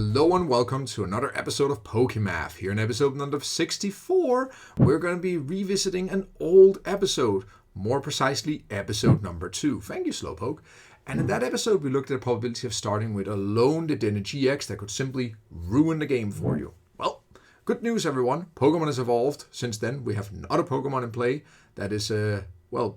Hello and welcome to another episode of Pokémath. Here in episode number 64, we're going to be revisiting an old episode, more precisely episode number 2. Thank you, Slowpoke. And in that episode, we looked at the probability of starting with a lone Dedenne GX that could simply ruin the game for you. Well, good news everyone, Pokemon has evolved. Since then, we have another Pokemon in play that is,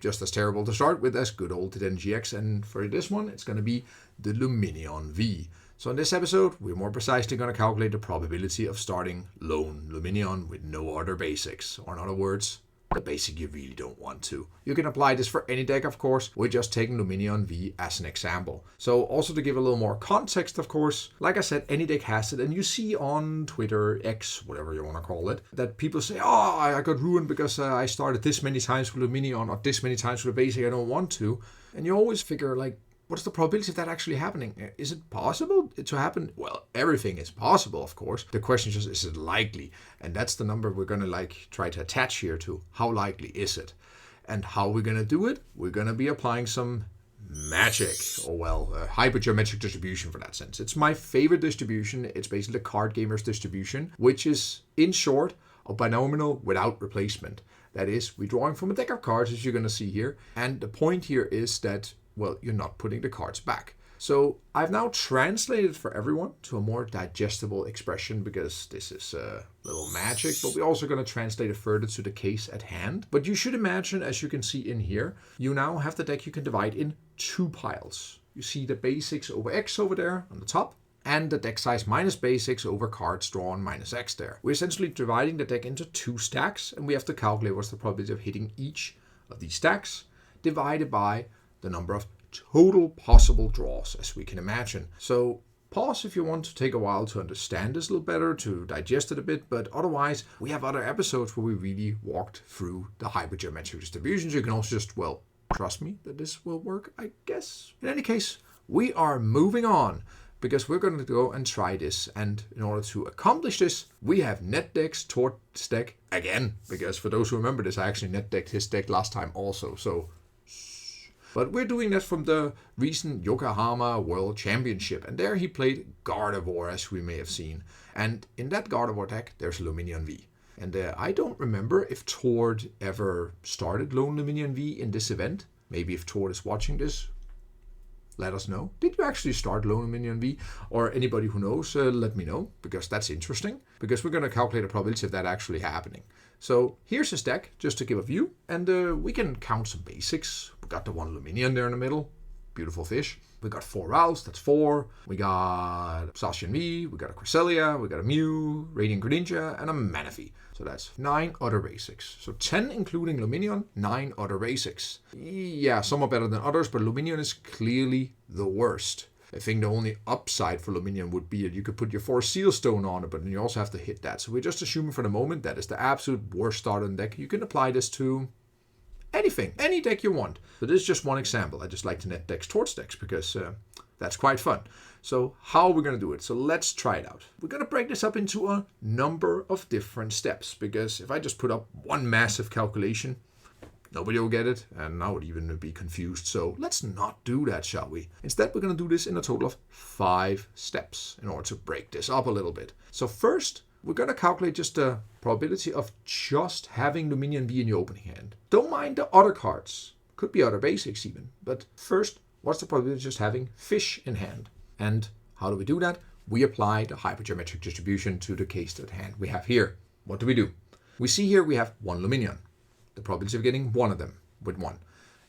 just as terrible to start with as good old Dedenne GX. And for this one, it's going to be the Lumineon V. So in this episode, we're more precisely going to calculate the probability of starting lone Lumineon with no other basics. Or in other words, the basic you really don't want to. You can apply this for any deck, of course. We're just taking Lumineon V as an example. So also to give a little more context, of course, like I said, any deck has it. And you see on Twitter, X, whatever you want to call it, that people say, oh, I got ruined because I started this many times with Lumineon or this many times with a basic I don't want to. And you always figure, like, what's the probability of that actually happening? Is it possible to happen? Well, everything is possible, of course. The question is it likely? And that's the number we're going to try to attach here to. How likely is it? And how we're going to do it? We're going to be applying some magic, or hypergeometric distribution for that sense. It's my favorite distribution. It's basically the card gamer's distribution, which is, in short, a binomial without replacement. That is, we're drawing from a deck of cards, as you're going to see here. And the point here is that you're not putting the cards back. So I've now translated for everyone to a more digestible expression because this is a little magic, but we're also going to translate it further to the case at hand. But you should imagine, as you can see in here, you now have the deck you can divide in two piles. You see the basics over X over there on the top, and the deck size minus basics over cards drawn minus X there. We're essentially dividing the deck into two stacks, and we have to calculate what's the probability of hitting each of these stacks divided by the number of total possible draws, as we can imagine. So pause if you want to take a while to understand this a little better, to digest it a bit, but otherwise we have other episodes where we really walked through the hypergeometric distributions. You can also just, trust me that this will work, I guess. In any case, we are moving on because we're going to go and try this. And in order to accomplish this, we have net decks toward this deck again, because for those who remember this, I actually net decked his deck last time also. But we're doing that from the recent Yokohama World Championship. And there he played Gardevoir, as we may have seen. And in that Gardevoir deck, there's Lumineon V. And I don't remember if Tord ever started Lone Lumineon V in this event. Maybe if Tord is watching this, let us know. Did you actually start Lone Lumineon V? Or anybody who knows, let me know. Because that's interesting. Because we're going to calculate the probability of that actually happening. So here's his deck, just to give a view. And we can count some basics. We got the one Lumineon there in the middle. Beautiful fish. We got 4 Ralphs, that's 4. We got Zacian V, we got a Cresselia, we got a Mew, Radiant Greninja, and a Manaphy. So that's 9 other basics. So 10 including Lumineon, 9 other basics. Yeah, some are better than others, but Lumineon is clearly the worst. I think the only upside for Lumineon would be that you could put your 4 Seal Stone on it, but then you also have to hit that. So we're just assuming for the moment that is the absolute worst starter in the deck. You can apply this to anything, any deck you want. So this is just one example. I just like to net decks towards decks because that's quite fun. So how are we going to do it? So let's try it out. We're going to break this up into a number of different steps, because if I just put up one massive calculation, nobody will get it, and I would even be confused. So let's not do that, shall we? Instead, we're going to do this in a total of 5 steps in order to break this up a little bit. So first, we're going to calculate just the probability of just having Lumineon V in your opening hand. Don't mind the other cards. Could be other basics even. But first, what's the probability of just having fish in hand? And how do we do that? We apply the hypergeometric distribution to the case at hand we have here. What do? We see here we have 1 Lumineon. The probability of getting one of them with 1.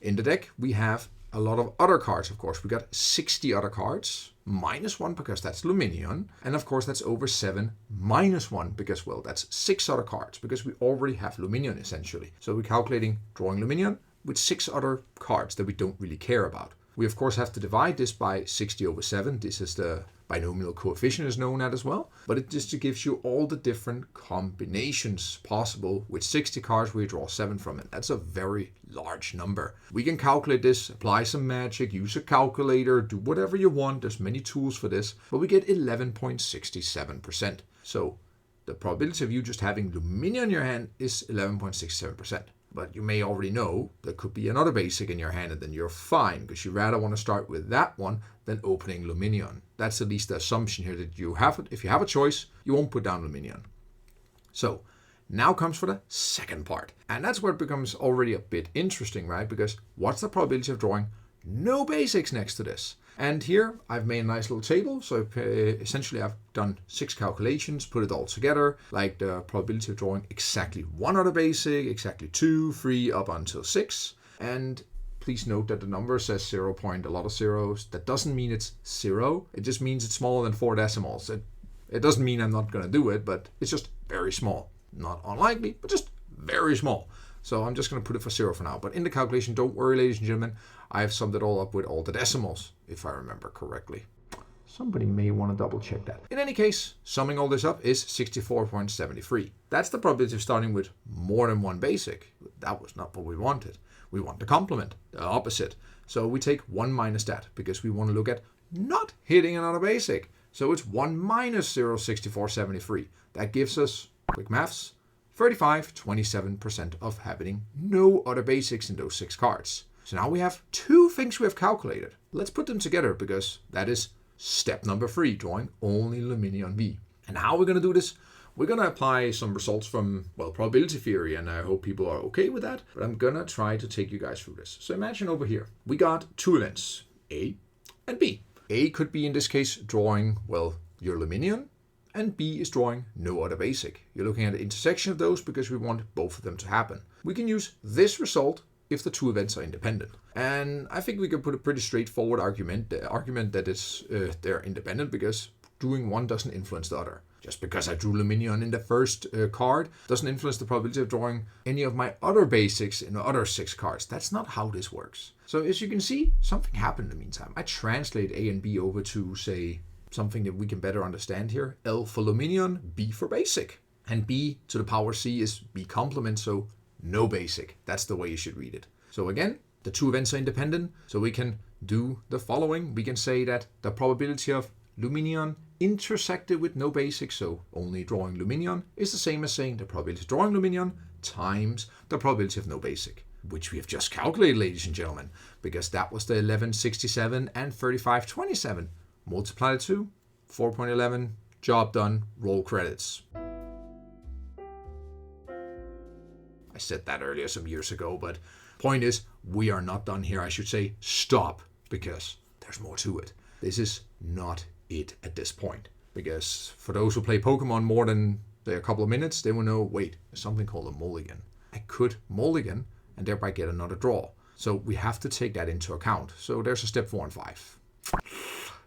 In the deck, we have a lot of other cards, of course. We got 60 other cards, minus 1 because that's Lumineon. And of course, that's over 7 minus 1 because, that's 6 other cards because we already have Lumineon essentially. So we're calculating drawing Lumineon with 6 other cards that we don't really care about. We, of course, have to divide this by 60 over 7. This is the binomial coefficient is known as well. But it just gives you all the different combinations possible with 60 cards where you draw 7 from it. That's a very large number. We can calculate this, apply some magic, use a calculator, do whatever you want. There's many tools for this. But we get 11.67%. So the probability of you just having Lumineon in your hand is 11.67%. But you may already know there could be another basic in your hand, and then you're fine, because you rather want to start with that one than opening Lumineon. That's at least the assumption here, that you have it. If you have a choice, you won't put down Lumineon. So now comes for the second part. And that's where it becomes already a bit interesting, right? Because what's the probability of drawing no basics next to this? And here I've made a nice little table. So essentially I've done 6 calculations, put it all together, like the probability of drawing exactly 1 other basic, exactly 2, 3, up until 6. And please note that the number says 0 point, a lot of zeros. That doesn't mean it's 0. It just means it's smaller than 4 decimals. It doesn't mean I'm not going to do it, but it's just very small. Not unlikely, but just very small. So I'm just going to put it for 0 for now. But in the calculation, don't worry, ladies and gentlemen, I have summed it all up with all the decimals, if I remember correctly. Somebody may want to double check that. In any case, summing all this up is 64.73. That's the probability of starting with more than 1 basic. That was not what we wanted. We want the complement, the opposite. So we take 1 minus that, because we want to look at not hitting another basic. So it's 1 minus 0.6473. That gives us, quick maths, 27% of having no other basics in those 6 cards. So now we have 2 things we have calculated. Let's put them together, because that is step number 3, drawing only Lumineon V. And how we're going to do this, we're going to apply some results from, well, probability theory, and I hope people are okay with that. But I'm going to try to take you guys through this. So imagine over here, we got 2 events, A and B. A could be, in this case, drawing, well, your Lumineon, and B is drawing no other basic. You're looking at the intersection of those because we want both of them to happen. We can use this result if the 2 events are independent. And I think we can put a pretty straightforward argument, the argument that is they're independent because doing one doesn't influence the other. Just because I drew Lumineon in the first card doesn't influence the probability of drawing any of my other basics in the other 6 cards. That's not how this works. So as you can see, something happened in the meantime. I translate A and B over to, say, something that we can better understand here. L for Lumineon, B for basic. And B to the power C is B complement, so no basic. That's the way you should read it. So again, the 2 events are independent, so we can do the following. We can say that the probability of Lumineon intersected with no basic, so only drawing Lumineon, is the same as saying the probability of drawing Lumineon times the probability of no basic, which we have just calculated, ladies and gentlemen, because that was the 1167 and 3527. Multiply the 2, 4.11, job done, roll credits. I said that earlier some years ago, but point is, we are not done here. I should say stop, because there's more to it. This is not it at this point, because for those who play Pokemon more than a couple of minutes, they will know, wait, there's something called a mulligan. I could mulligan and thereby get another draw. So we have to take that into account. So there's a step 4 and 5.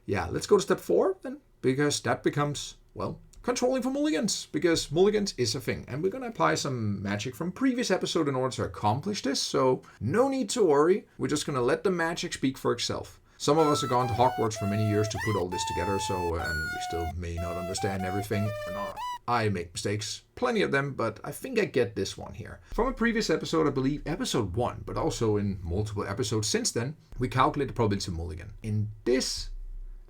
Yeah, let's go to step 4 then, because that becomes, well, controlling for mulligans, because mulligans is a thing. And we're going to apply some magic from previous episode in order to accomplish this. So no need to worry. We're just going to let the magic speak for itself. Some of us have gone to Hogwarts for many years to put all this together, and we still may not understand everything or not. I make mistakes, plenty of them, but I think I get this one here. From a previous episode, I believe episode 1, but also in multiple episodes since then, we calculate the probability of mulligan. In this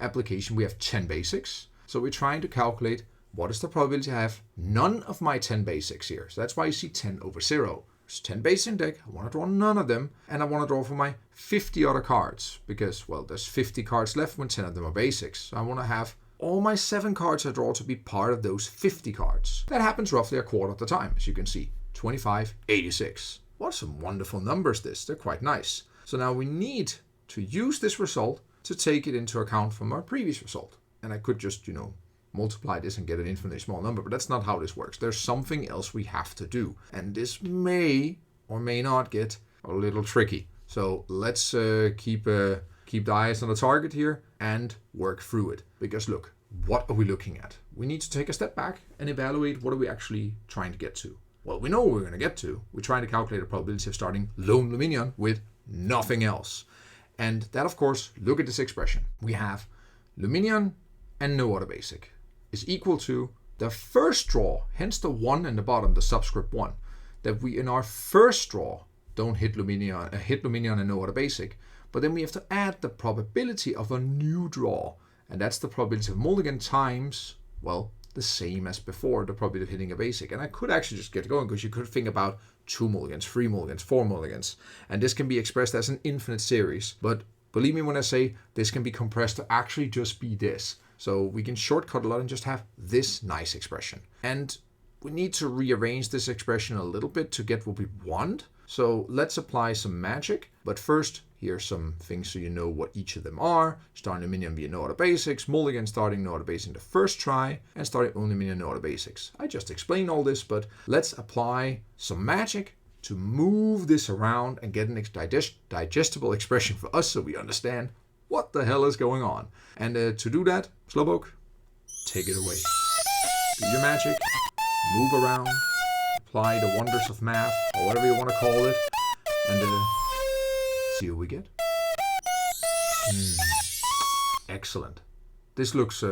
application, we have 10 basics, so we're trying to calculate what is the probability I have none of my 10 basics here. So that's why you see 10 over 0. There's 10 basics in deck, I want to draw none of them, and I want to draw for my 50 other cards, because, well, there's 50 cards left when 10 of them are basics. So I want to have all my 7 cards I draw to be part of those 50 cards. That happens roughly a quarter of the time, as you can see. 25, 86. What some wonderful numbers this, they're quite nice. So now we need to use this result to take it into account from our previous result. And I could just, multiply this and get an infinitely small number, but that's not how this works. There's something else we have to do, and this may or may not get a little tricky. So let's keep the eyes on the target here and work through it. Because look, what are we looking at? We need to take a step back and evaluate what are we actually trying to get to. Well, we know what we're going to get to. We're trying to calculate the probability of starting lone Lumineon with nothing else. And that, of course, look at this expression. We have Lumineon and no other basic is equal to the first draw, hence the 1 in the bottom, the subscript 1, that we in our first draw don't hit Lumineon and no other basic, but then we have to add the probability of a new draw, and that's the probability of mulligan times, well, the same as before, the probability of hitting a basic. And I could actually just get going, because you could think about 2 mulligans, 3 mulligans, 4 mulligans. And this can be expressed as an infinite series. But believe me when I say this can be compressed to actually just be this. So we can shortcut a lot and just have this nice expression. And we need to rearrange this expression a little bit to get what we want. So let's apply some magic. But first, here's some things so you know what each of them are. Starting Lumineon V, no other basics. Mulligan starting no other basics the first try. And starting only Lumineon, no other basics. I just explained all this, but let's apply some magic to move this around and get an digestible expression for us so we understand what the hell is going on. And to do that, Slowpoke, take it away. Do your magic, move around, apply the wonders of math, or whatever you want to call it, and see what we get. Excellent. This looks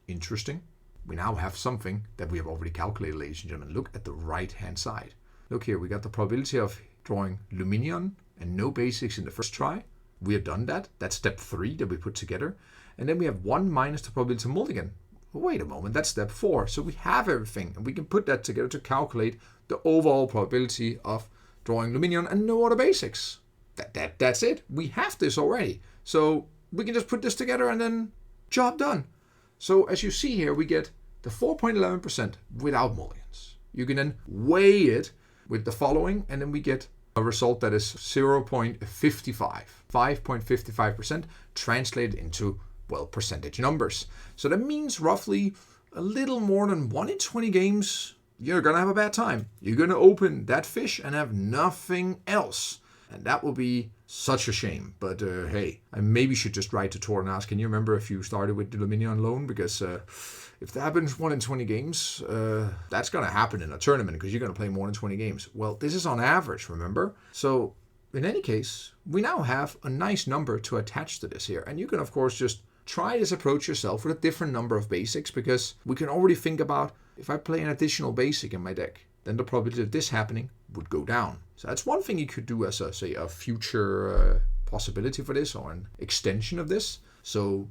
interesting. We now have something that we have already calculated, ladies and gentlemen. Look at the right-hand side. Look here, we got the probability of drawing Lumineon and no basics in the first try. We have done that. That's step 3 that we put together. And then we have 1 minus the probability of mulligan. Wait a moment, that's step 4. So we have everything, and we can put that together to calculate the overall probability of drawing Lumineon and no other basics. That's it. We have this already. So we can just put this together and then job done. So as you see here, we get the 4.11% without mulligans. You can then weigh it with the following, and then we get a result that is 0.55, 5.55% translated into, well, percentage numbers. So that means roughly a little more than 1 in 20 games, you're going to have a bad time. You're going to open that fish and have nothing else. And that will be such a shame. But hey, I maybe should just write to Tor and ask, can you remember if you started with the Lumineon loan? Because if that happens 1 in 20 games, that's going to happen in a tournament because you're going to play more than 20 games. Well, this is on average, remember? So in any case, we now have a nice number to attach to this here. And you can, of course, just try this approach yourself with a different number of basics, because we can already think about if I play an additional basic in my deck, then the probability of this happening would go down. So that's one thing you could do as a future possibility for this, or an extension of this. So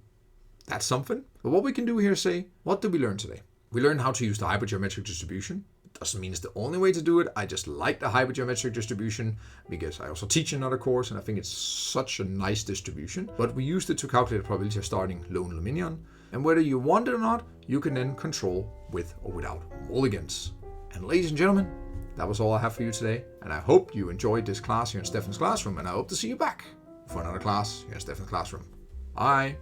that's something. But what we can do here, what did we learn today? We learned how to use the hypergeometric distribution. It doesn't mean it's the only way to do it. I just like the hypergeometric distribution because I also teach another course and I think it's such a nice distribution. But we used it to calculate the probability of starting lone Lumineon. And whether you want it or not, you can then control with or without mulligans. And ladies and gentlemen, that was all I have for you today. And I hope you enjoyed this class here in Stefan's Classroom. And I hope to see you back for another class here in Stefan's Classroom. Bye.